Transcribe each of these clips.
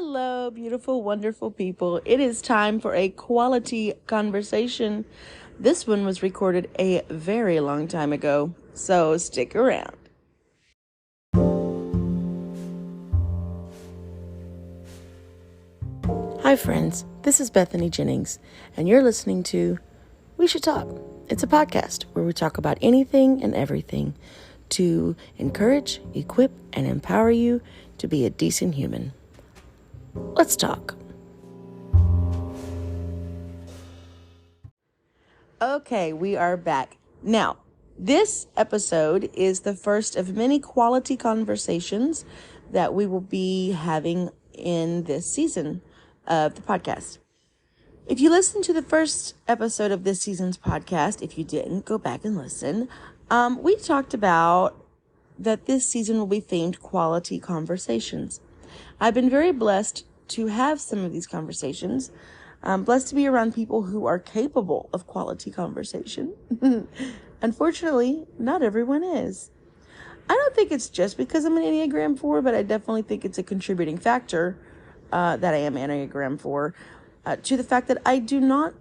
Hello, beautiful, wonderful people. It is time for a quality conversation. This one was recorded a very long time ago, so stick around. Hi, friends. This is Bethany Jennings, and you're listening to We Should Talk. It's a podcast where we talk about anything and everything to encourage, equip, and empower you to be a decent human. Let's talk. Okay, we are back. Now, this episode is the first of many quality conversations that we will be having in this season of the podcast. If you listened to the first episode of this season's podcast, if you didn't, go back and listen. We talked about that this season will be themed quality conversations. I've been very blessed to have some of these conversations. I'm blessed to be around people who are capable of quality conversation. Unfortunately, not everyone is. I don't think it's just because I'm an Enneagram 4, but I definitely think it's a contributing factor that I am Enneagram 4 to the fact that I do not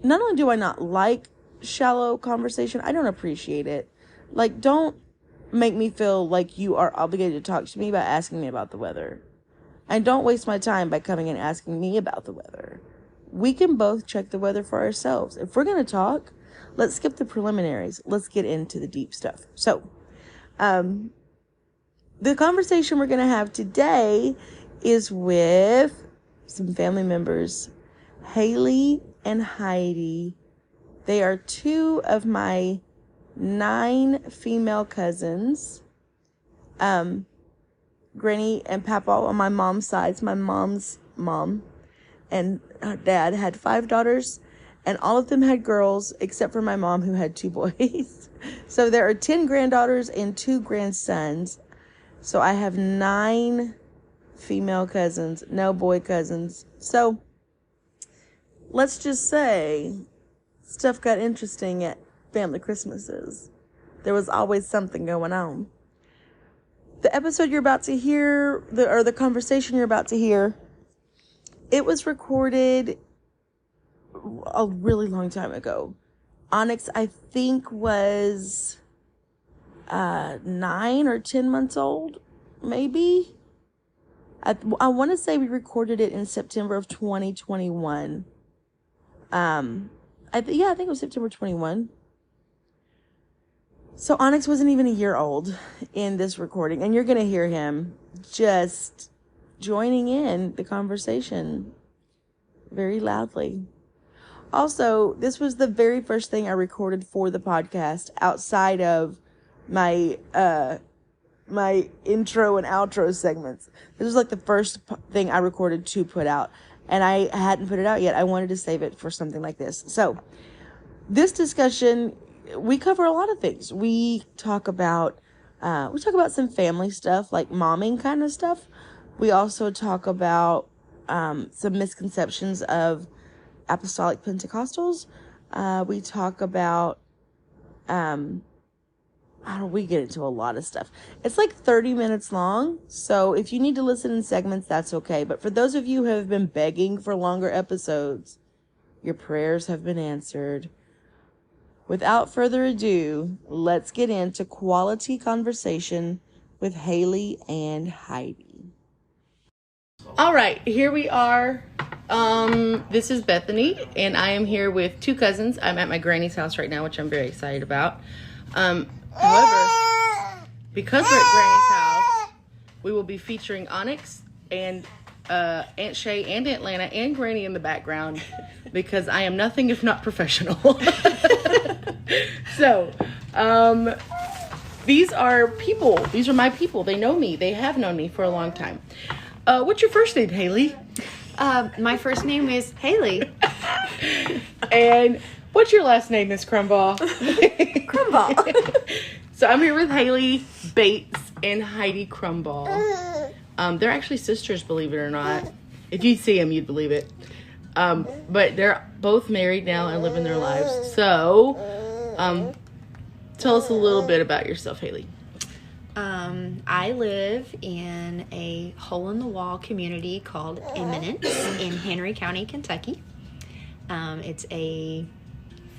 only do I not like shallow conversation, I don't appreciate it. Like, don't make me feel like you are obligated to talk to me by asking me about the weather. And don't waste my time by coming and asking me about the weather. We can both check the weather for ourselves. If we're going to talk, let's skip the preliminaries. Let's get into the deep stuff. So, the conversation we're going to have today is with some family members, Halie and Heidi. They are two of my 9 female cousins. Granny and Papa on my mom's sides. My mom's mom and dad had 5 daughters, and all of them had girls except for my mom, who had 2 boys. So there are 10 granddaughters and 2 grandsons. So I have 9 female cousins, no boy cousins. So let's just say stuff got interesting at family Christmases. There was always something going on. The episode you're about to hear, the conversation you're about to hear, it was recorded a really long time ago. Onyx, I think, was 9 or 10 months old, maybe. I want to say we recorded it in September of 2021. I think it was September 21. So Onyx wasn't even a year old in this recording, and you're going to hear him just joining in the conversation very loudly. Also, this was the very first thing I recorded for the podcast outside of my my intro and outro segments. This was like the first thing I recorded to put out, and I hadn't put it out yet. I wanted to save it for something like this. So this discussion, we cover a lot of things. We talk about some family stuff, like momming kind of stuff. We also talk about some misconceptions of apostolic Pentecostals. We talk about we get into a lot of stuff. It's like 30 minutes long, so if you need to listen in segments, that's okay. But for those of you who have been begging for longer episodes, your prayers have been answered. Without further ado, let's get into quality conversation with Halie and Heidi. All right, here we are. This is Bethany, and I am here with 2 cousins. I'm at my granny's house right now, which I'm very excited about. However, because we're at Granny's house, we will be featuring Onyx and Aunt Shay and Aunt Lana and Granny in the background, because I am nothing if not professional. So, these are people. These are my people. They know me. They have known me for a long time. What's your first name, Halie? My first name is Halie. And what's your last name, Miss Crumball? Crumball. So I'm here with Halie Bates and Heidi Crumball. They're actually sisters, believe it or not. If you'd see them, you'd believe it. But they're both married now and living their lives. So, tell us a little bit about yourself, Halie. I live in a hole-in-the-wall community called Eminence in Henry County, Kentucky. It's a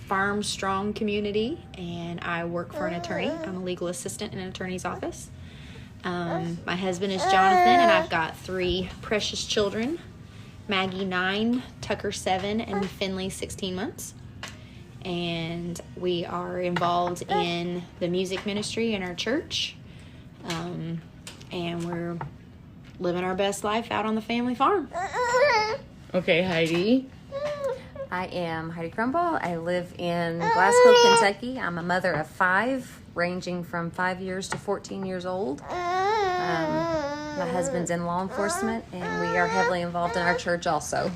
farm-strong community, and I work for an attorney. I'm a legal assistant in an attorney's office. My husband is Jonathan, and I've got 3 precious children. Maggie, 9, Tucker, 7, and Finley, 16 months. And we are involved in the music ministry in our church. And we're living our best life out on the family farm. Okay, Heidi. I am Heidi Crumble. I live in Glasgow, Kentucky. I'm a mother of 5, ranging from 5 years to 14 years old. My husband's in law enforcement, and we are heavily involved in our church also.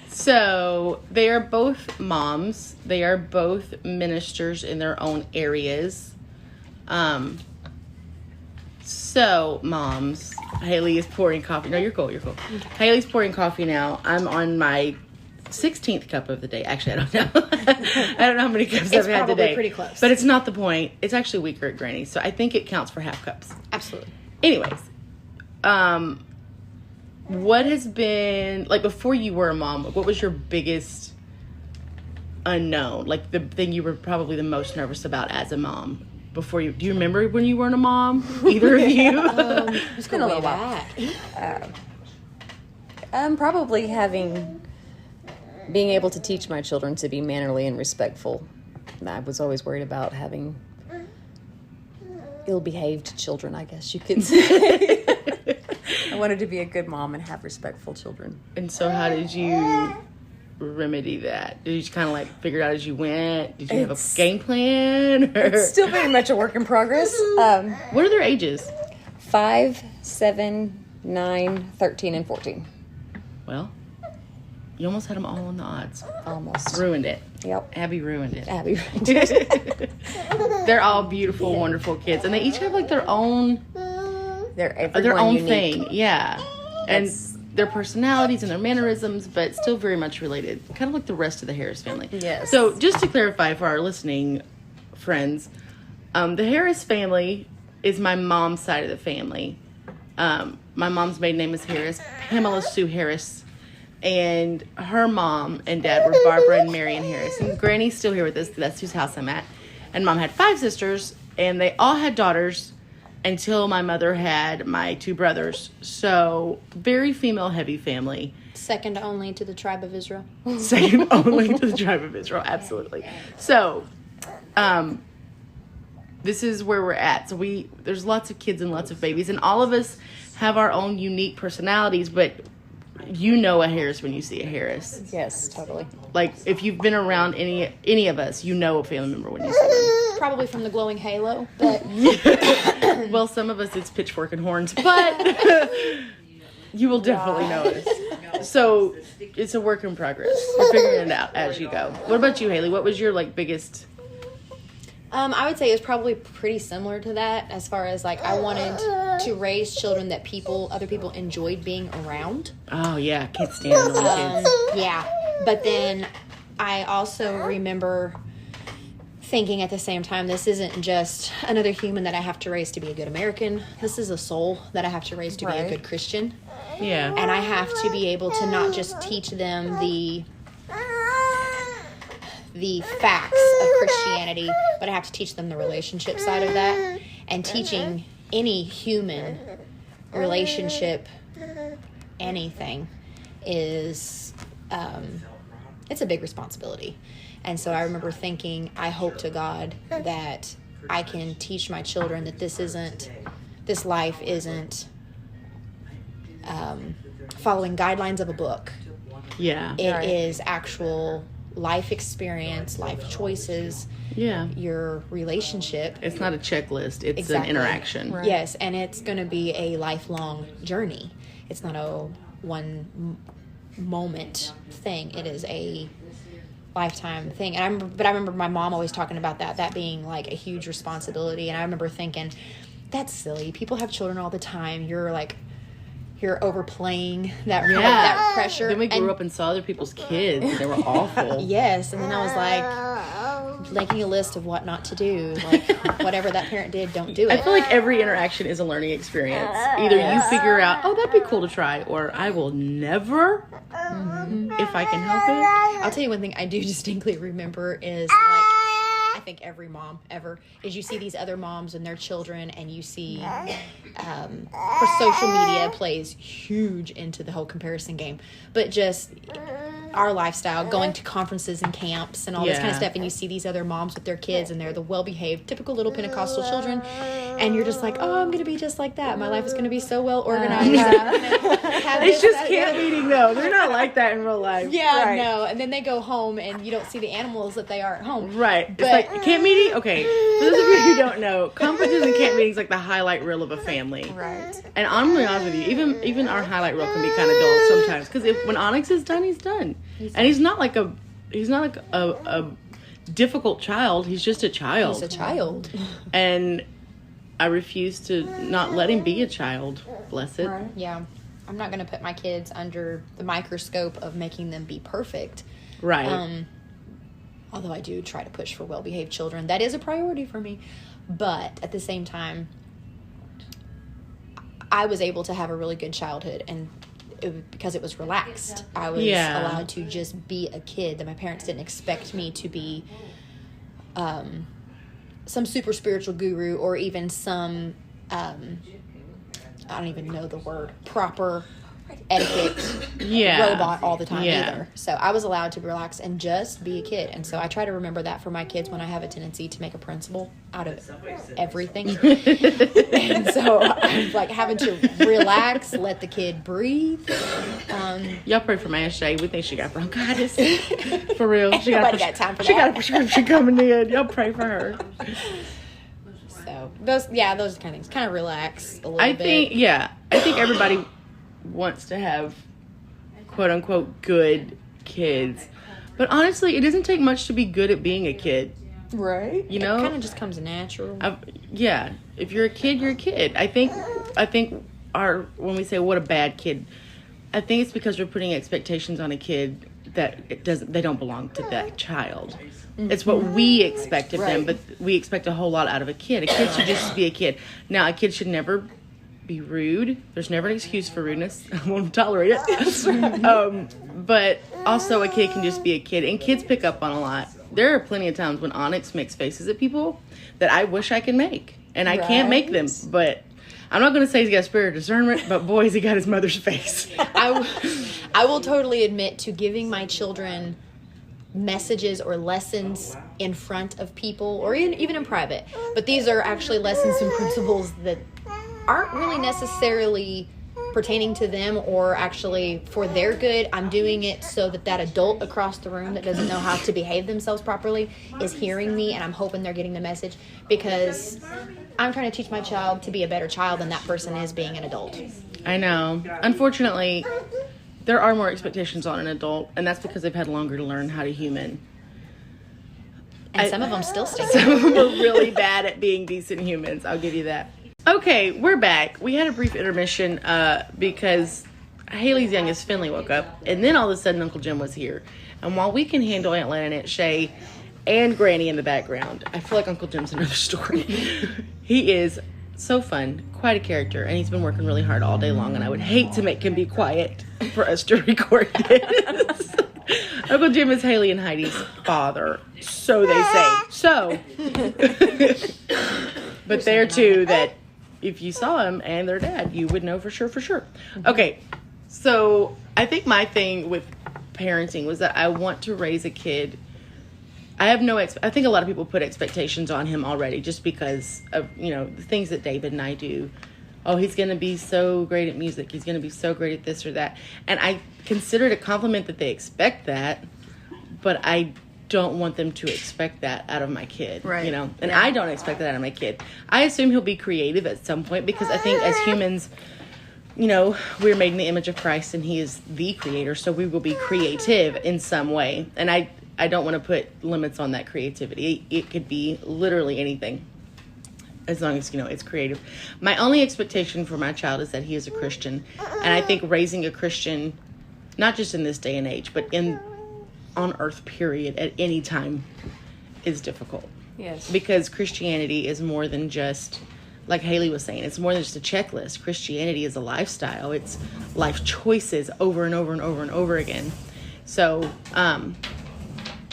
So they are both moms. They are both ministers in their own areas. So moms, Halie is pouring coffee. No, you're cool. You're cool. Haley's pouring coffee now. I'm on my 16th cup of the day. Actually, I don't know. I don't know how many cups I've had today. It's probably pretty close. But it's not the point. It's actually weaker at Granny, so I think it counts for half cups. Absolutely. Anyways, what has been, like, before you were a mom, what was your biggest unknown? Like, the thing you were probably the most nervous about as a mom? Do you remember when you weren't a mom? Either of you? It's been a little while. Probably being able to teach my children to be mannerly and respectful. I was always worried about having ill-behaved children, I guess you could say. I wanted to be a good mom and have respectful children. And so how did you remedy that? Did you just kind of like figure it out as you went? Did you have a game plan? Or? It's still very much a work in progress. What are their ages? 5, 7, 9, 13, and 14. Well, you almost had them all on the odds. Almost. Ruined it. Yep. Abby ruined it. Abby ruined it. They're all beautiful, wonderful kids. And they each have like their own Their own unique thing. Yeah. And their personalities and their mannerisms, but still very much related. Kind of like the rest of the Harris family. Yes. So just to clarify for our listening friends, the Harris family is my mom's side of the family. My mom's maiden name is Harris, Pamela Sue Harris. And her mom and dad were Barbara and Marion Harris. And Granny's still here with us. That's whose house I'm at. And Mom had 5 sisters, and they all had daughters until my mother had my 2 brothers. So, very female-heavy family. Second only to the tribe of Israel. Second only to the tribe of Israel, absolutely. So, this is where we're at. So, there's lots of kids and lots of babies, and all of us have our own unique personalities, but you know a Harris when you see a Harris. Yes, totally. Like, if you've been around any of us, you know a family member when you see them. Probably from the glowing halo, but Well, some of us it's pitchfork and horns, but you will definitely know us. So it's a work in progress. You're figuring it out as you go. What about you, Halie? What was your biggest? I would say it was probably pretty similar to that, as far as I wanted to raise children that other people enjoyed being around. Oh yeah, can't stand annoying kids. Yeah, but then I also remember thinking at the same time, this isn't just another human that I have to raise to be a good American. This is a soul that I have to raise to be a good Christian. Yeah. And I have to be able to not just teach them the facts of Christianity, but I have to teach them the relationship side of that. And teaching any human relationship anything is it's a big responsibility. And so I remember thinking, I hope to God that I can teach my children that this life isn't following guidelines of a book. Yeah. It is actual life experience, life choices, your relationship. It's not a checklist. It's an interaction. Right. Yes, and it's going to be a lifelong journey. It's not a one moment thing. It is a lifetime thing. And I remember my mom always talking about that being a huge responsibility. And I remember thinking, that's silly. People have children all the time. You're overplaying that pressure. Then we grew up and saw other people's kids. And they were awful. Yes, and then I was like, making a list of what not to do. Like, whatever that parent did, don't do it. I feel like every interaction is a learning experience. Either you figure out, oh, that'd be cool to try, or I will never, if I can help it. I'll tell you one thing I do distinctly remember is, like, I think every mom ever, is you see these other moms and their children, and you see her social media plays huge into the whole comparison game. But just our lifestyle, going to conferences and camps and all this kind of stuff, and you see these other moms with their kids, and they're the well-behaved, typical little Pentecostal children, and you're just like, oh, I'm going to be just like that. My life is going to be so well organized. It's just camp meeting, though. They're not like that in real life. Yeah, right. No. And then they go home, and you don't see the animals that they are at home. Right. But, it's like camp meeting. Okay, for those of you who don't know, conferences and camp meetings like the highlight reel of a family. Right. And I'm going to be honest with you, even our highlight reel can be kind of dull sometimes, because when Onyx is done, he's done. And he's not like a difficult child. He's just a child. He's a child. And I refuse to not let him be a child. Bless it. Right. Yeah. I'm not going to put my kids under the microscope of making them be perfect. Right. Although I do try to push for well-behaved children. That is a priority for me. But at the same time, I was able to have a really good childhood, and because it was relaxed. I was allowed to just be a kid, that my parents didn't expect me to be some super spiritual guru, or even some I don't even know the word, proper etiquette robot all the time either. So I was allowed to relax and just be a kid. And so I try to remember that for my kids when I have a tendency to make a principle out of everything. And so I'm like having to relax, let the kid breathe. Y'all pray for Maya Shay. We think she got bronchitis. For real. Nobody got time for that. She got a prescription coming in. Y'all pray for her. So those kind of things. Kind of relax a little bit. I think everybody wants to have quote unquote good kids, but honestly, it doesn't take much to be good at being a kid, right? You know, it kind of just comes natural. If you're a kid, you're a kid. I think when we say what a bad kid, I think it's because we're putting expectations on a kid that they don't belong to that child. It's what we expect of them, but we expect a whole lot out of a kid. A kid should just be a kid. Now, a kid should never be rude. There's never an excuse for rudeness. I won't tolerate it. But also a kid can just be a kid, and kids pick up on a lot. There are plenty of times when Onyx makes faces at people that I wish I could make, and I can't make them. But I'm not going to say he's got a spirit of discernment, but boy, has he got his mother's face. I will totally admit to giving my children messages or lessons in front of people, or even in private. But these are actually lessons and principles that aren't really necessarily pertaining to them or actually for their good. I'm doing it so that adult across the room that doesn't know how to behave themselves properly is hearing me, and I'm hoping they're getting the message, because I'm trying to teach my child to be a better child than that person is being an adult. I know. Unfortunately, there are more expectations on an adult, and that's because they've had longer to learn how to human. And some of them still stink. Some of them are really bad at being decent humans. I'll give you that. Okay, we're back. We had a brief intermission because Haley's youngest, Finley, woke up, and then all of a sudden Uncle Jim was here. And while we can handle Aunt Lynn and Aunt Shay and Granny in the background, I feel like Uncle Jim's another story. He is so fun, quite a character, and he's been working really hard all day long, and I would hate to make him be quiet for us to record this. Uncle Jim is Halie and Heidi's father, so they say. So, but they're two that if you saw him and their dad, you would know for sure. Okay, so I think my thing with parenting was that I want to raise a kid. I have I think a lot of people put expectations on him already just because of, the things that David and I do. Oh, he's going to be so great at music. He's going to be so great at this or that. And I consider it a compliment that they expect that, but I don't want them to expect that out of my kid, right? And I don't expect that out of my kid. I assume he'll be creative at some point because I think as humans, we're made in the image of Christ and he is the creator, so we will be creative in some way. And I don't want to put limits on that creativity. It could be literally anything as long as, it's creative. My only expectation for my child is that he is a Christian. And I think raising a Christian, not just in this day and age, but on earth, period, at any time, is difficult. Yes. Because Christianity is more than just, like Halie was saying, it's more than just a checklist. Christianity is a lifestyle. It's life choices over and over and over and over again. So,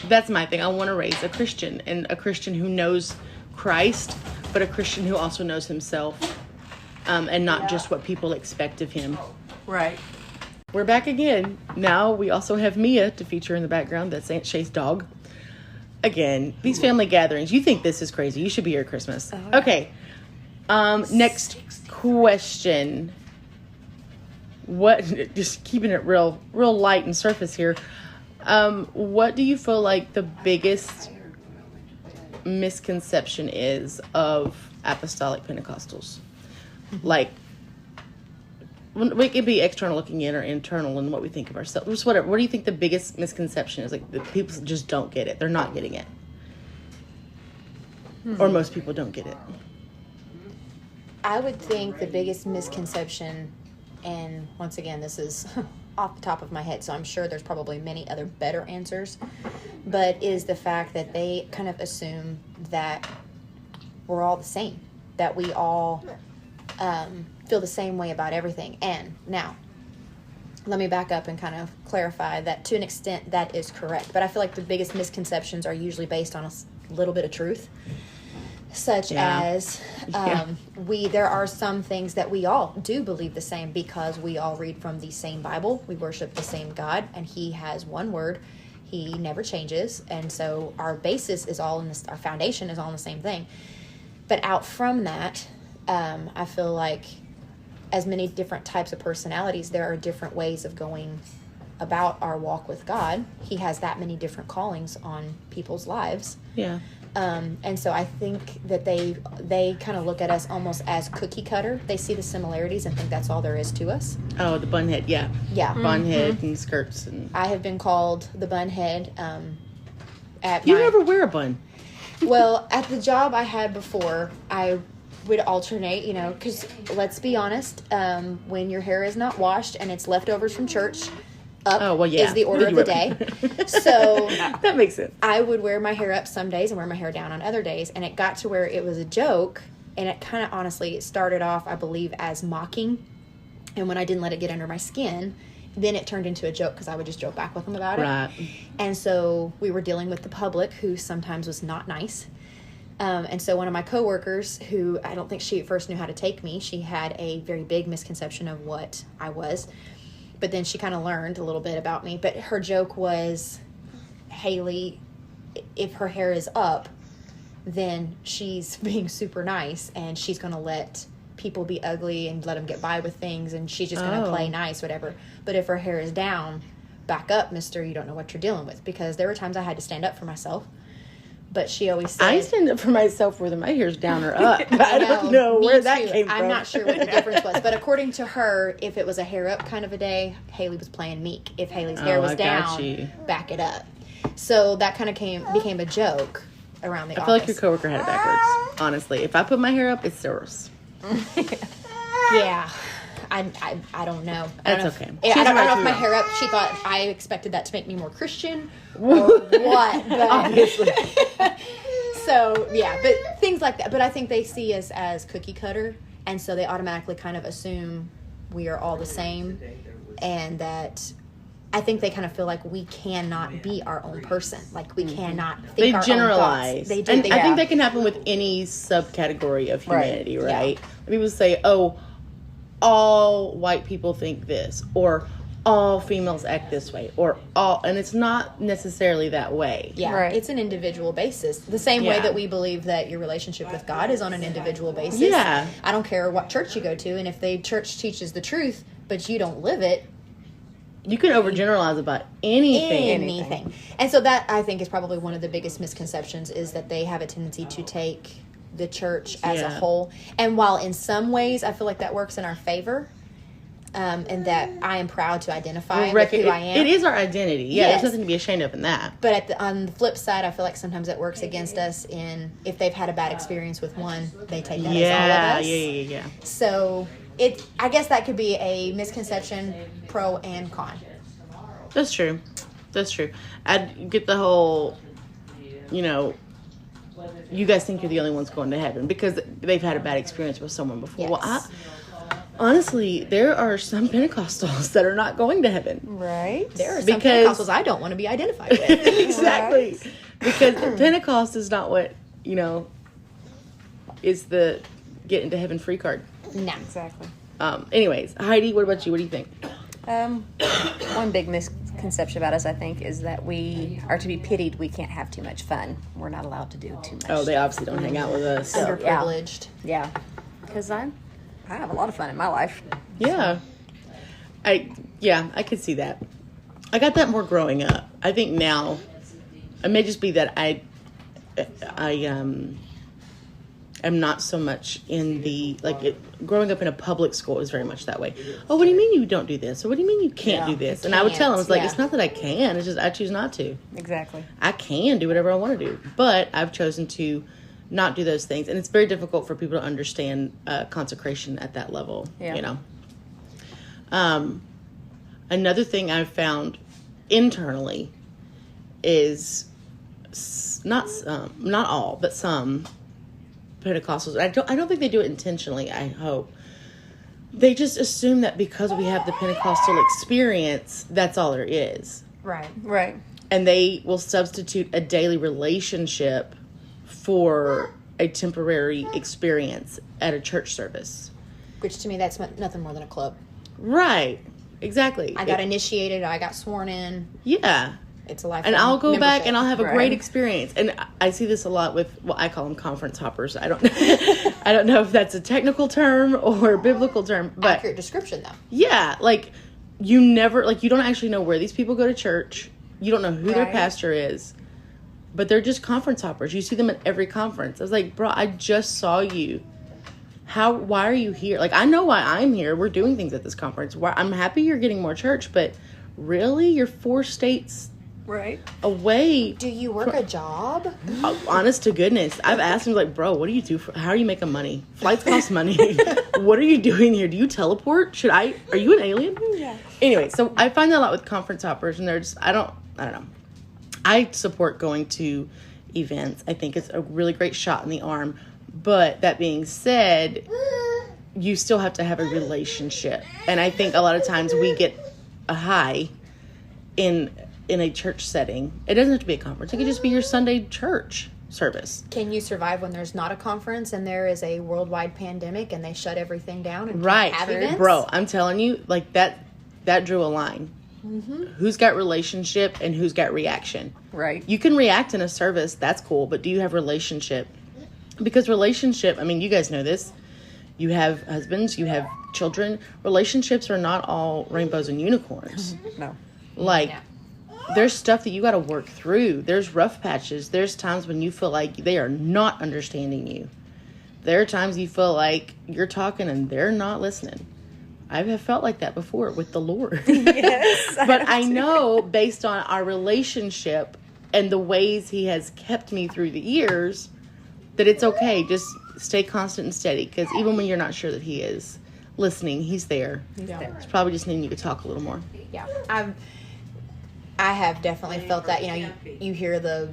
that's my thing. I want to raise a Christian, and a Christian who knows Christ, but a Christian who also knows himself, and not just what people expect of him. Right. We're back again. Now we also have Mia to feature in the background. That's Aunt Shay's dog. Again, these family gatherings. You think this is crazy. You should be here at Christmas. Okay. Next question. Just keeping it real light and surface here. What do you feel like the biggest misconception is of apostolic Pentecostals? Like, we could be external looking in or internal in what we think of ourselves. Just whatever. What do you think the biggest misconception is? Like, the people just don't get it. They're not getting it. Or most people don't get it. I would think the biggest misconception, and once again, this is off the top of my head, so I'm sure there's probably many other better answers, but is the fact that they kind of assume that we're all the same, that we all feel the same way about everything. And now, let me back up and kind of clarify that to an extent that is correct, but I feel like the biggest misconceptions are usually based on a little bit of truth, such as there are some things that we all do believe the same because we all read from the same Bible, we worship the same God, and he has one word, he never changes, and so our basis is all in this, our foundation is all in the same thing. But out from that, I feel like as many different types of personalities, there are different ways of going about our walk with God. He has that many different callings on people's lives. Yeah. And so I think that they kind of look at us almost as cookie cutter. They see the similarities and think that's all there is to us. Oh, the bun head, yeah. Yeah. Bun head and skirts. And I have been called the bun head. You never wear a bun. Well, at the job I had before, I would alternate, because let's be honest, when your hair is not washed and it's leftovers from church, is the order of the day. So that makes sense. I would wear my hair up some days and wear my hair down on other days. And it got to where it was a joke. And it kind of, honestly, it started off, I believe, as mocking. And when I didn't let it get under my skin, then it turned into a joke because I would just joke back with them about it. Right. And so we were dealing with the public, who sometimes was not nice. And so one of my coworkers, who I don't think she at first knew how to take me, she had a very big misconception of what I was. But then she kind of learned a little bit about me. But her joke was, Halie, if her hair is up, then she's being super nice and she's going to let people be ugly and let them get by with things, and she's just going to play nice, whatever. But if her hair is down, back up, mister, you don't know what you're dealing with. Because there were times I had to stand up for myself. But she always said... I stand up for myself whether my hair's down or up. I don't know where that came from. I'm not sure what the difference was. But according to her, if it was a hair up kind of a day, Halie was playing meek. If Halie's hair was down, back it up. So that kind of became a joke around the office. I feel like your coworker had it backwards, honestly. If I put my hair up, it's yours. Yeah. I don't know. That's okay. I don't know if my hair up, she thought I expected that to make me more Christian or what. But, obviously. So, yeah, but things like that. But I think they see us as cookie cutter, and so they automatically kind of assume we are all the same, and that I think they kind of feel like we cannot be our own person. Like, we cannot think our generalize. own thoughts. They do. And I think that can happen with any subcategory of humanity, right? Yeah. People say, all white people think this, or all females act this way, or and it's not necessarily that way. Yeah, right. It's an individual basis. The same way that we believe that your relationship with God is on an individual basis. Yeah. I don't care what church you go to, and if the church teaches the truth, but you don't live it, you can overgeneralize about anything. And so that, I think, is probably one of the biggest misconceptions, is that they have a tendency to take the church as a whole. And while in some ways I feel like that works in our favor, and that I am proud to identify with who I am. It is our identity. Yeah, there's nothing to be ashamed of in that. But on the flip side, I feel like sometimes it works against us if they've had a bad experience with one, they take that as all of us. Yeah. So I guess that could be a misconception, pro and con. That's true. I'd get the whole, you guys think you're the only ones going to heaven because they've had a bad experience with someone before. Yes. Well, honestly, there are some Pentecostals that are not going to heaven. Right. There are some Pentecostals I don't want to be identified with. Exactly. Right. Because Pentecost is not what, is the get into heaven free card. No. Exactly. Anyways, Heidi, what about you? What do you think? One big misconception about us, I think, is that we are to be pitied. We can't have too much fun. We're not allowed to do too much. Oh, they obviously don't hang out with us. Underprivileged. Yeah. Because I have a lot of fun in my life. Yeah. I could see that. I got that more growing up. I think now, it may just be that I am not so much in the, growing up in a public school is very much that way. Oh, what do you mean you don't do this? Or what do you mean you can't do this? And I would tell them, it's not that I can, it's just I choose not to. Exactly. I can do whatever I want to do, but I've chosen to not do those things. And it's very difficult for people to understand consecration at that level, Another thing I've found internally is not all, but some Pentecostals. I don't think they do it intentionally. I hope they just assume that because we have the Pentecostal experience, that's all there is. Right. And they will substitute a daily relationship for a temporary experience at a church service. Which to me, that's nothing more than a club. Right. Exactly. I got initiated. I got sworn in. Yeah. It's a life. And I'll go back and I'll have a Right. great experience. And I see this a lot with, I call them conference hoppers. I don't know if that's a technical term or a biblical term, but accurate description though. Yeah, you never, you don't actually know where these people go to church. You don't know who their pastor is, but they're just conference hoppers. You see them at every conference. I was like, bro, I just saw you. Why are you here? I know why I'm here. We're doing things at this conference. I'm happy you're getting more church, but really, you're 4 states away. Do you work a job? Honest to goodness, I've asked him, bro, what do you do? How are you making money? Flights cost money. What are you doing here? Do you teleport? Are you an alien? Yeah. Anyway, so I find that a lot with conference hoppers, and they're just, I don't know. I support going to events. I think it's a really great shot in the arm. But that being said, you still have to have a relationship. And I think a lot of times we get a high in a church setting. It doesn't have to be a conference. It could just be your Sunday church service. Can you survive when there's not a conference and there is a worldwide pandemic and they shut everything down and can't have events? Bro, I'm telling you, that drew a line. Mm-hmm. Who's got relationship and who's got reaction? Right. You can react in a service, that's cool, but do you have relationship? Because relationship, you guys know this. You have husbands, you have children. Relationships are not all rainbows and unicorns. No. There's stuff that you got to work through. There's rough patches. There's times when you feel like they are not understanding you. There are times you feel like you're talking and they're not listening. I have felt like that before with the Lord. Yes. But I know based on our relationship and the ways He has kept me through the years that it's okay. Just stay constant and steady, because even when you're not sure that He is listening, He's there. It's probably just needing you to talk a little more. Yeah. I have definitely felt that. You hear the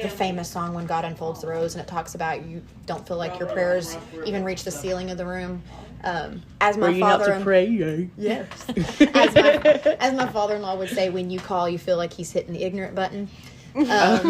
famous song "When God Unfolds the Rose," and it talks about you don't feel like your prayers even reach the ceiling of the room. As my father, to pray, yes. As my father-in-law would say, when you call, you feel like he's hitting the ignorant button. But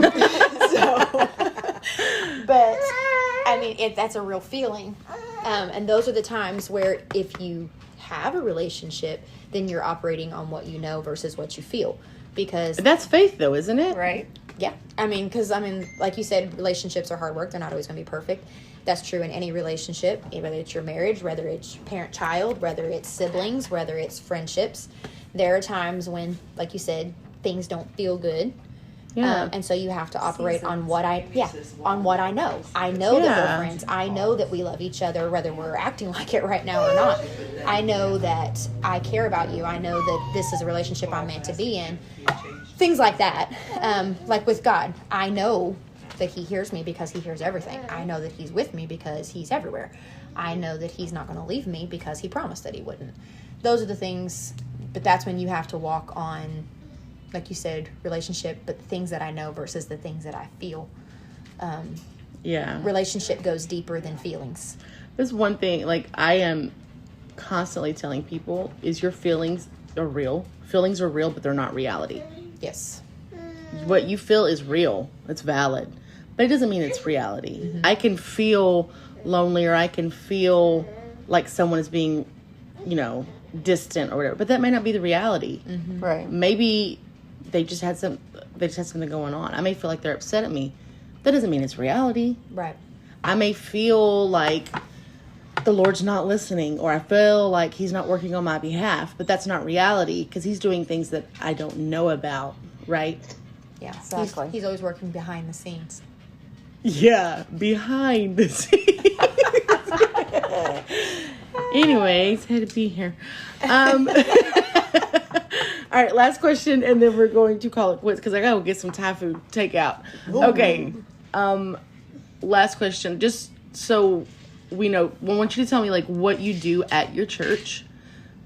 that's a real feeling, and those are the times where if you have a relationship, then you're operating on what you know versus what you feel, because that's faith, though, isn't it? Right. Yeah, because like you said, relationships are hard work. They're not always going to be perfect. That's true in any relationship, whether it's your marriage, whether it's parent-child, whether it's siblings, whether it's friendships. There are times when, like you said, things don't feel good. Yeah. And so you have to operate on what I know. I know that we're friends. I know that we love each other, whether we're acting like it right now or not. I know that I care about you. I know that this is a relationship I'm meant to be in. Things like that. Like with God, I know that He hears me because He hears everything. I know that He's with me because He's everywhere. I know that He's not going to leave me because He promised that He wouldn't. Those are the things, but that's when you have to walk on, like you said, relationship, but the things that I know versus the things that I feel. relationship goes deeper than feelings. There's one thing, like, I am constantly telling people is your feelings are real. Feelings are real, but they're not reality. Yes. What you feel is real. It's valid. But it doesn't mean it's reality. Mm-hmm. I can feel lonely, or I can feel like someone is being, distant or whatever. But that may not be the reality. Mm-hmm. Right. Maybe they just had something going on. I may feel like they're upset at me. That doesn't mean it's reality. Right. I may feel like the Lord's not listening, or I feel like he's not working on my behalf, but that's not reality, because he's doing things that I don't know about, right? Yeah, exactly. He's always working behind the scenes. Yeah, behind the scenes. Anyways, had to be here. All right, last question, and then we're going to call it quits, because I gotta go get some Thai food takeout. Okay. Last question, just so we know, we want you to tell me, like, what you do at your church,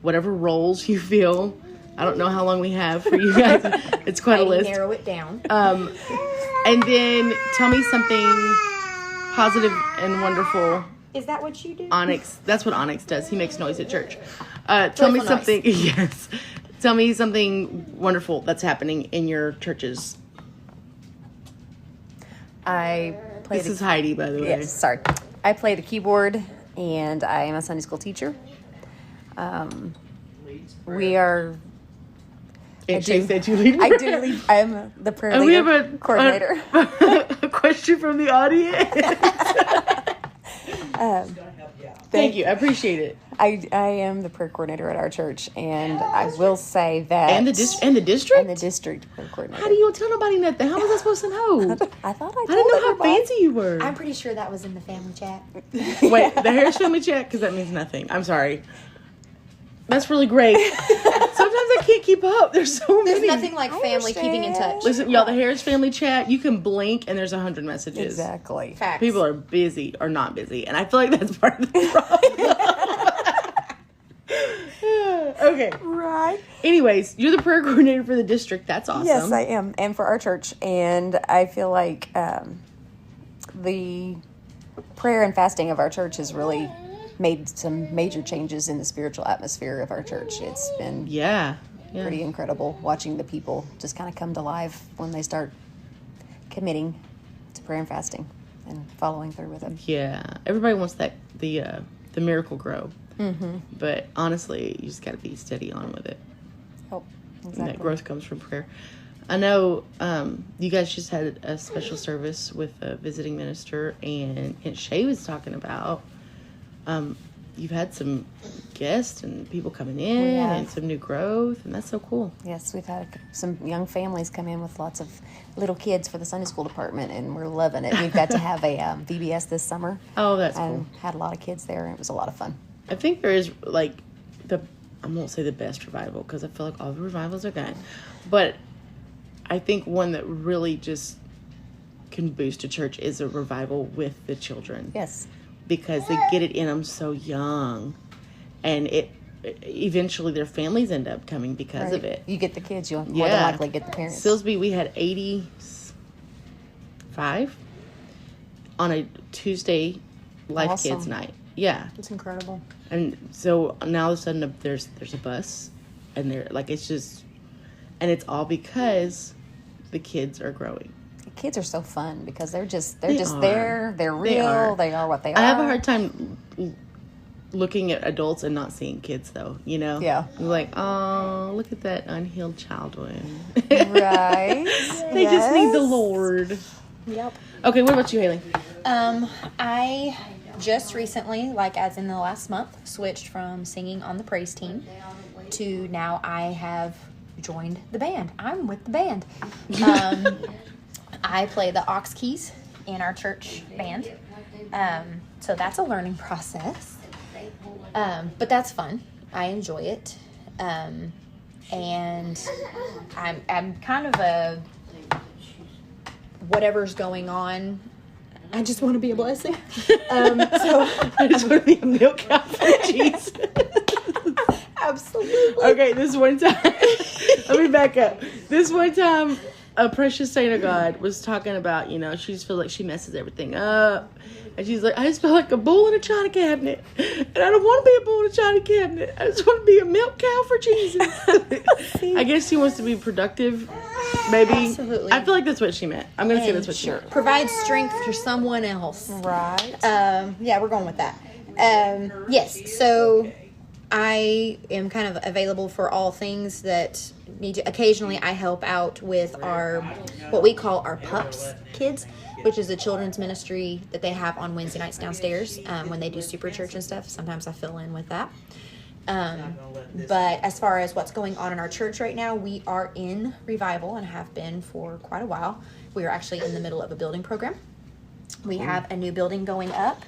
whatever roles you feel. I don't know how long we have for you guys. It's quite a list. Narrow it down. And then tell me something positive and wonderful. Is that what you do? Onyx, that's what Onyx does. He makes noise at church. Tell me something. Noise. Yes. Tell me something wonderful that's happening in your churches. This is Heidi, by the way. Yes, sorry. I play the keyboard, and I am a Sunday school teacher. We are... She said you lead. I do lead. I am the prayer leader, we have a coordinator. A question from the audience. Thank you. I appreciate it. I am the prayer coordinator at our church, and I will say that... And the district? And the district prayer coordinator. How do you tell nobody nothing? How was I supposed to know? I thought I told didn't know everybody. how fancy you were. I'm pretty sure that was in the family chat. Wait, the Harris family chat? Because that means nothing. I'm sorry. That's really great. Sometimes I can't keep up. There's so many. There's nothing like family keeping in touch. Listen, y'all, the Harris family chat, you can blink and there's 100 messages. Exactly. Facts. People are busy or not busy. And I feel like that's part of the problem. Okay. Right. Anyways, you're the prayer coordinator for the district. That's awesome. Yes, I am. And for our church. And I feel like the prayer and fasting of our church has really made some major changes in the spiritual atmosphere of our church. It's been pretty incredible watching the people just kind of come to life when they start committing to prayer and fasting and following through with it. Yeah, everybody wants the miracle grow, but honestly, you just got to be steady on with it. Oh, exactly. And that growth comes from prayer. I know you guys just had a special service with a visiting minister, and Shay was talking about you've had some guests and people coming in and some new growth, and that's so cool. Yes, we've had some young families come in with lots of little kids for the Sunday school department, and we're loving it. We've got to have a VBS this summer. Oh, that's cool. Had a lot of kids there, and it was a lot of fun. I think there is, like, I won't say the best revival, because I feel like all the revivals are good, but I think one that really just can boost a church is a revival with the children. Yes. Because they get it in them so young, and eventually their families end up coming because of it. You get the kids, you'll more than likely get the parents. Silsby, we had 85 on a Tuesday Life Kids night. Yeah, it's incredible. And so now all of a sudden there's a bus, and they're like, it's just, and it's all because the kids are growing. Kids are so fun because they're there. They're real. They are what they are. I have a hard time looking at adults and not seeing kids, though. You know? Yeah. You're like, oh, look at that unhealed child one. Right. They just need the Lord. Yep. Okay, what about you, Halie? I just recently, like as in the last month, switched from singing on the praise team to now I have joined the band. I'm with the band. I play the aux keys in our church band. So that's a learning process. But that's fun. I enjoy it. And I'm kind of a whatever's going on, I just want to be a blessing. So I just want to be a milk cow for Jesus. Absolutely. Okay, this one time, let me back up. This one time, a precious saint of God was talking about, she just feels like she messes everything up. And she's like, I just feel like a bull in a china cabinet. And I don't want to be a bull in a china cabinet. I just want to be a milk cow for Jesus. I guess she wants to be productive, maybe. Absolutely. I feel like that's what she meant. I'm going to say that's what she meant. Provide strength for someone else. Right. Yeah, we're going with that. Yes, so I am kind of available for all things that need to. Occasionally, I help out with what we call our PUPS kids, which is a children's ministry that they have on Wednesday nights downstairs when they do super church and stuff. Sometimes I fill in with that. But as far as what's going on in our church right now, we are in revival and have been for quite a while. We are actually in the middle of a building program. We have a new building going up,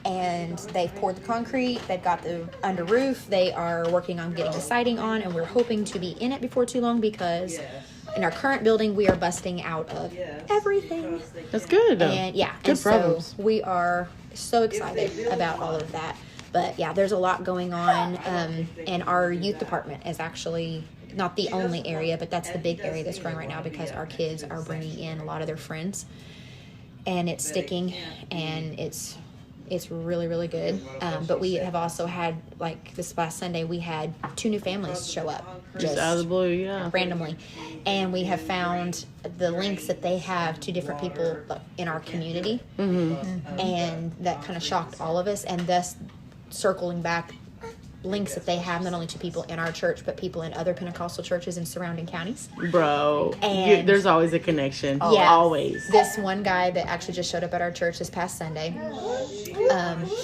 and they've poured the concrete. They've got the under roof. They are working on getting the siding on, and we're hoping to be in it before too long because in our current building, we are busting out of everything. That's good. And yeah, good and problems. So we are so excited about all of that. But yeah, there's a lot going on. And our youth department is actually not the only area, but that's the big area that's growing right now because our kids are bringing in a lot of their friends, and it's sticking, and it's really, really good. But we have also had, like this last Sunday, we had 2 new families show up. Just out of the blue, yeah. Randomly. And we have found the links that they have to different people in our community. Mm-hmm. And that kind of shocked all of us. And thus, circling back, links that they have not only to people in our church, but people in other Pentecostal churches in surrounding counties. Bro, and there's always a connection. Yeah, always. This one guy that actually just showed up at our church this past Sunday,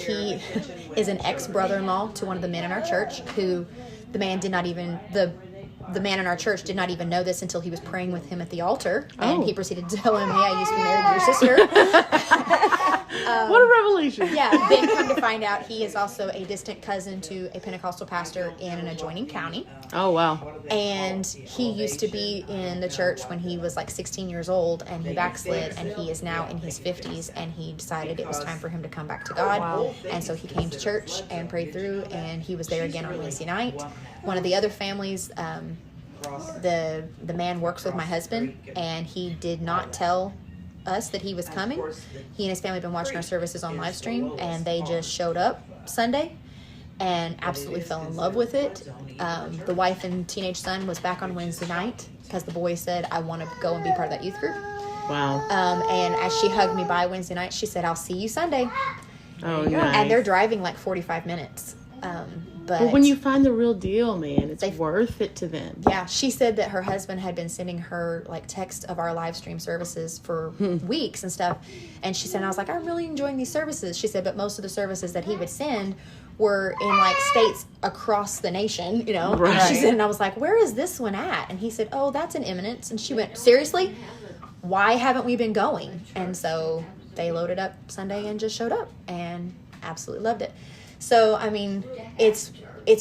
he is an ex-brother-in-law to one of the men in our church, who the man did not even, the man in our church did not even know this until he was praying with him at the altar, and he proceeded to tell him, hey, I used to be married to your sister. What a revelation. Yeah, then come to find out he is also a distant cousin to a Pentecostal pastor in an adjoining county. Oh, wow. And he used to be in the church when he was like 16 years old, and he backslid, and he is now in his 50s, and he decided it was time for him to come back to God. Wow. And so he came to church and prayed through, and he was there again on Wednesday night. One of the other families, the man works with my husband, and he did not tell us that he was coming. He and his family have been watching our services on live stream, and they just showed up Sunday and absolutely fell in love with it. The wife and teenage son was back on Wednesday night because the boy said, I want to go and be part of that youth group. Wow. And as she hugged me by Wednesday night, she said, I'll see you Sunday. Oh, nice. And they're driving like 45 minutes. But when you find the real deal, man, it's worth it to them. Yeah, she said that her husband had been sending her like text of our live stream services for weeks and stuff. And she said, and I was like, I'm really enjoying these services. She said, but most of the services that he would send were in like states across the nation, Right. And she said, and I was like, where is this one at? And he said, oh, that's in Eminence. And she went, seriously? Why haven't we been going? And so they loaded up Sunday and just showed up and absolutely loved it. So, I mean, it's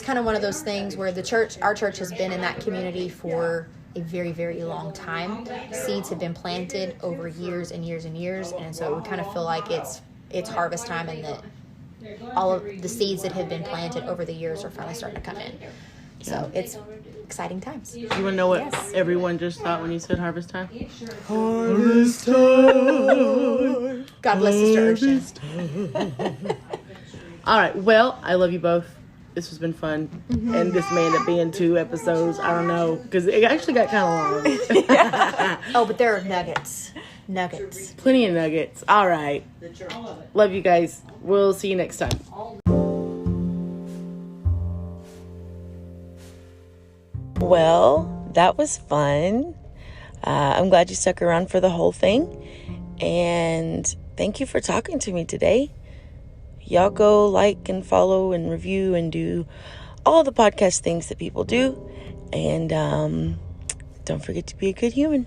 kind of one of those things where our church has been in that community for a very, very long time. Seeds have been planted over years and years and years, and so we kind of feel like it's harvest time, and that all of the seeds that have been planted over the years are finally starting to come in. So it's exciting times. You want to know what everyone just thought when you said harvest time? Harvest time. God bless Sister Urshan. All right. Well, I love you both. This has been fun. Mm-hmm. And this may end up being 2 episodes. I don't know. Because it actually got kind of long. Yeah. Oh, but there are nuggets. Nuggets. Plenty of nuggets. All right. Love you guys. We'll see you next time. Well, that was fun. I'm glad you stuck around for the whole thing. And thank you for talking to me today. Y'all go like and follow and review and do all the podcast things that people do. And don't forget to be a good human.